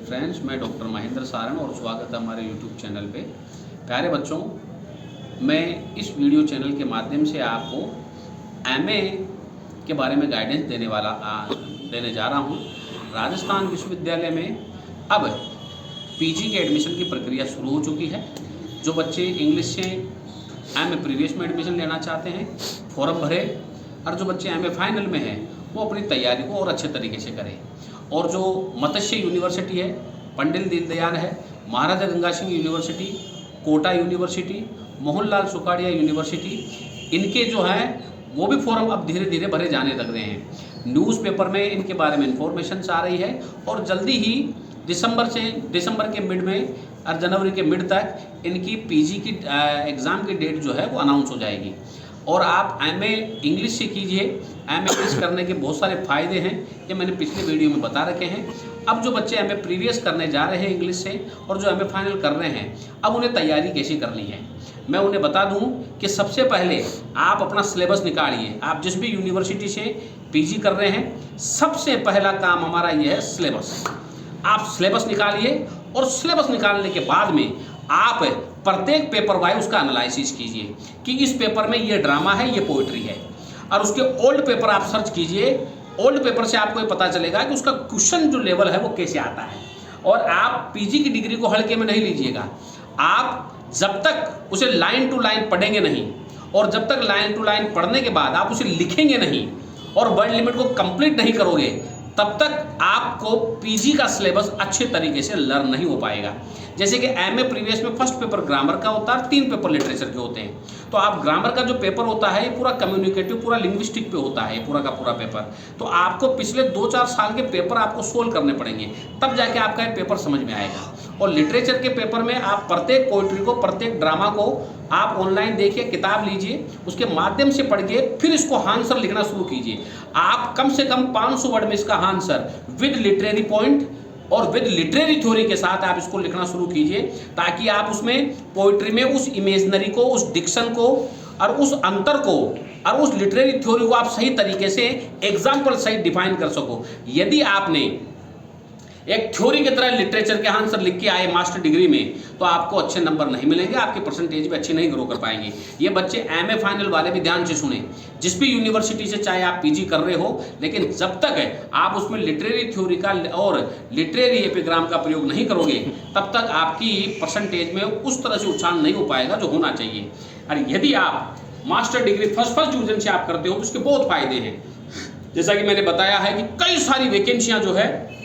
Friends, मैं doctor Mahendra Saran और स्वागत है हमारे यूट्यूब चैनल पे। प्यारे बच्चों, मैं इस वीडियो चैनल के माध्यम से आपको एमए के बारे में गाइडेंस देने जा रहा हूँ। राजस्थान विश्वविद्यालय में अब पीजी के एडमिशन की प्रक्रिया शुरू हो चुकी है। जो बच्चे इंग्लिश से एमए प्रीवियस में एडमिशन लेना चाहते हैं, फॉर्म भरे, और जो बच्चे एमए फाइनल में हैं वो अपनी तैयारी को और अच्छे तरीके से करें। और जो मत्स्य यूनिवर्सिटी है, पंडित दीनदयाल है, Maharaja Ganga Singh university, Kota university, Mohanlal Sukhadia university, इनके जो है वो भी फॉर्म अब धीरे धीरे भरे जाने लग रहे हैं। न्यूज़पेपर में इनके बारे में इंफॉर्मेशन आ रही है और जल्दी ही दिसंबर के मिड में और जनवरी के मिड तक इनकी पीजी की एग्ज़ाम की डेट जो है वो अनाउंस हो जाएगी। और आप एमए इंग्लिश से कीजिए। एमए इंग्लिश करने के बहुत सारे फ़ायदे हैं, ये मैंने पिछले वीडियो में बता रखे हैं। अब जो बच्चे एमए प्रीवियस करने जा रहे हैं इंग्लिश से और जो एमए फाइनल कर रहे हैं, अब उन्हें तैयारी कैसे करनी है मैं उन्हें बता दूं कि सबसे पहले आप अपना सिलेबस निकालिए। आप जिस भी यूनिवर्सिटी से पीजी कर रहे हैं, सबसे पहला काम हमारा ये है सिलेबस। आप सिलेबस निकालिए और सिलेबस निकालने के बाद में आप प्रत्येक पेपर वाइज उसका एनालिसिस कीजिए कि इस पेपर में ये ड्रामा है, ये पोइट्री है, और उसके ओल्ड पेपर आप सर्च कीजिए। ओल्ड पेपर से आपको ये पता चलेगा कि उसका क्वेश्चन जो लेवल है वो कैसे आता है। और आप पीजी की डिग्री को हल्के में नहीं लीजिएगा। आप जब तक उसे लाइन टू लाइन पढ़ेंगे नहीं, और जब तक लाइन टू लाइन पढ़ने के बाद आप उसे लिखेंगे नहीं और वर्ड लिमिट को कंप्लीट नहीं करोगे, तब तक आपको पीजी का सिलेबस अच्छे तरीके से लर्न नहीं हो पाएगा। जैसे कि एमए प्रीवियस में फर्स्ट पेपर ग्रामर का होता है, 3 पेपर लिटरेचर के होते हैं। तो आप ग्रामर का जो पेपर होता है ये पूरा कम्युनिकेटिव, पूरा लिंग्विस्टिक पे होता है, पूरा का पूरा पेपर। तो आपको पिछले 2-4 साल के पेपर आपको सोल्व करने पड़ेंगे, तब जाके आपका ये पेपर समझ में आएगा। और लिटरेचर के पेपर में आप प्रत्येक पोइट्री को, प्रत्येक ड्रामा को आप ऑनलाइन देखिए, किताब लीजिए, उसके माध्यम से पढ़ के फिर इसको आंसर लिखना शुरू कीजिए। आप कम से कम 500 वर्ड में इसका आंसर विद लिटरेरी पॉइंट और विद लिटरेरी थ्योरी के साथ आप इसको लिखना शुरू कीजिए, ताकि आप उसमें पोइट्री में उस इमेजनरी को, उस डिक्शन को और उस अंतर को और उस लिटरेरी थ्योरी को आप सही तरीके से एग्जाम्पल सहित डिफाइन कर सको। यदि आपने एक थ्योरी की तरह लिटरेचर के आंसर लिख के आए मास्टर डिग्री में, तो आपको अच्छे नंबर नहीं मिलेंगे, आपके परसेंटेज भी अच्छी नहीं ग्रो कर पाएंगे। ये बच्चे एमए फाइनल वाले भी ध्यान से सुने। जिस भी यूनिवर्सिटी से चाहे आप पीजी कर रहे हो, लेकिन जब तक आप उसमें लिटरेरी थ्योरी का और लिटरेरी एपिग्राम का प्रयोग नहीं करोगे, तब तक आपकी परसेंटेज में उस तरह से उछाल नहीं हो पाएगा जो होना चाहिए। और यदि आप मास्टर डिग्री फर्स्ट डिवीजन से आप करते हो तो उसके बहुत फायदे हैं। जैसा कि मैंने बताया है कि कई सारी वैकेंसियां जो है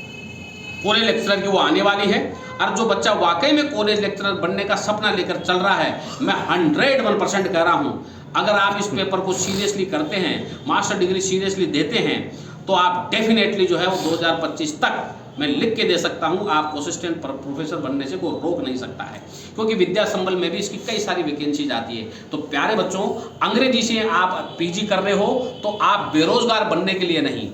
कॉलेज लेक्चरर की वो आने वाली है। और जो बच्चा वाकई में कॉलेज लेक्चरर बनने का सपना लेकर चल रहा है, मैं 101% कह रहा हूँ, अगर आप इस पेपर को सीरियसली करते हैं, मास्टर डिग्री सीरियसली देते हैं, तो आप डेफिनेटली जो है वो 2025 तक मैं लिख के दे सकता हूँ, आपको असिस्टेंट प्रोफेसर बनने से कोई रोक नहीं सकता है, क्योंकि विद्या संबल में भी इसकी कई सारी वैकेंसीज आती है। तो प्यारे बच्चों, अंग्रेजी से आप पीजी कर रहे हो तो आप बेरोजगार बनने के लिए नहीं,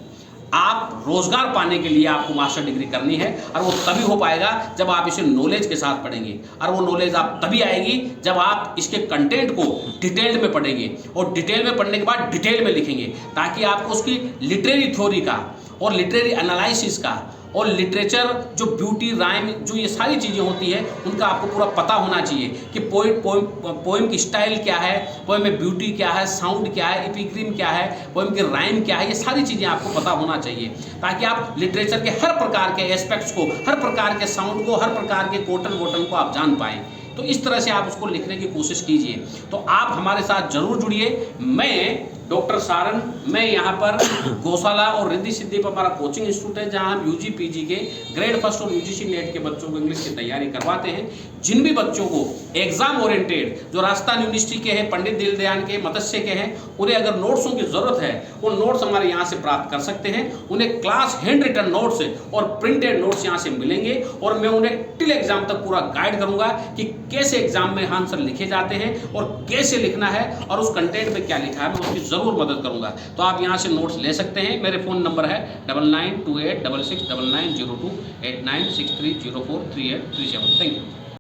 आप रोजगार पाने के लिए आपको मास्टर डिग्री करनी है। और वो तभी हो पाएगा जब आप इसे नॉलेज के साथ पढ़ेंगे, और वो नॉलेज आप तभी आएगी जब आप इसके कंटेंट को डिटेल में पढ़ेंगे, और डिटेल में पढ़ने के बाद डिटेल में लिखेंगे, ताकि आपको उसकी लिटरेरी थ्योरी का और लिटरेरी एनालिसिस का और लिटरेचर जो ब्यूटी, राइम, जो ये सारी चीज़ें होती है, उनका आपको पूरा पता होना चाहिए कि पोइम की स्टाइल क्या है, पोइम में ब्यूटी क्या है, साउंड क्या है, एपिग्रीम क्या है, पोइम की राइम क्या है, ये सारी चीज़ें आपको पता होना चाहिए, ताकि आप लिटरेचर के हर प्रकार के एस्पेक्ट्स को, हर प्रकार के साउंड को, हर प्रकार के कोटन वोटन को आप जान पाएँ। तो इस तरह से आप उसको लिखने की कोशिश कीजिए। तो आप हमारे साथ जरूर जुड़िए। मैं डॉक्टर सारण, मैं यहाँ पर गौशाला और रिद्धि सिद्धि पर हमारा कोचिंग इंस्टीट्यूट है, जहाँ हम यूजी पीजी के ग्रेड फर्स्ट और यूजीसी नेट के बच्चों को इंग्लिश की तैयारी करवाते हैं। जिन भी बच्चों को एग्जाम ओरिएंटेड, जो राजस्थान यूनिवर्सिटी के हैं, पंडित दीनदयाल के, मत्स्य के हैं, उन्हें अगर नोट्सों की जरूरत है, वो नोट्स हमारे यहाँ से प्राप्त कर सकते हैं। उन्हें क्लास हैंड रिटन नोट्स और प्रिंटेड नोट्स यहाँ से मिलेंगे, और मैं उन्हें टिल एग्जाम तक पूरा गाइड करूंगा कि कैसे एग्जाम में आंसर लिखे जाते हैं और कैसे लिखना है, और उस कंटेंट में क्या लिखा है, मैं उसकी जरूर मदद करूंगा। तो आप यहाँ से नोट्स ले सकते हैं। मेरे फ़ोन नंबर है 9928669902 8963043837। Thank you.